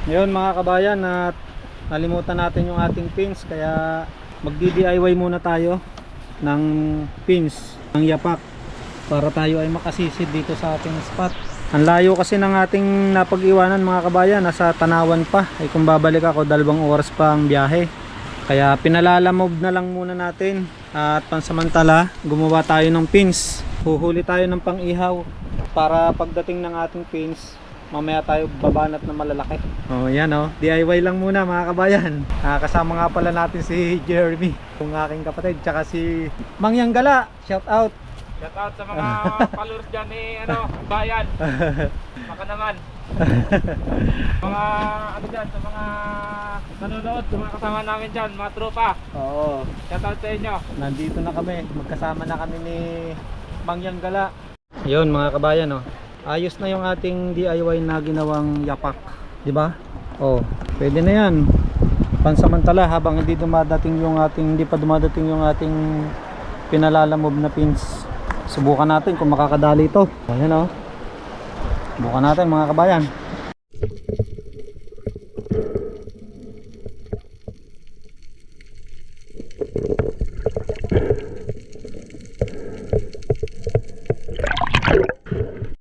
Ngayon mga kabayan, at nalimutan natin yung ating pins, kaya magdi-DIY muna tayo ng pins ng yapak para tayo ay makasisid dito sa ating spot. Ang layo kasi ng ating napag-iwanan mga kabayan, nasa Tanawan pa. Ay kung babalik ako, 2 oras pa ang biyahe. Kaya pinalalamob na lang muna natin. At pansamantala, gumawa tayo ng pins. Huhuli tayo ng pang-ihaw para pagdating ng ating pins, mamaya tayo babanat na malalaki. Oh, yan oh. DIY lang muna mga kabayan. Kasama nga pala natin si Jeremy, yung aking kapatid, tsaka si Mangyang Gala. Shout out. Shout out sa mga followers dyan ni bayan. Baka naman. Mga ano dyan, sa mga nanonood, sa mga kasama namin dyan, mga tropa. Oo. Shout out sa inyo. Nandito na kami. Magkasama na kami ni Mangyang Gala. Ayun mga kabayan oh. Ayos na yung ating DIY na ginawang yapak, 'di ba? Oh, pwede na 'yan. Pansamantala habang hindi pa dumadating yung ating pinalalamob na pins. Subukan natin kung makakadali ito. Ayan oh. Subukan natin mga kabayan.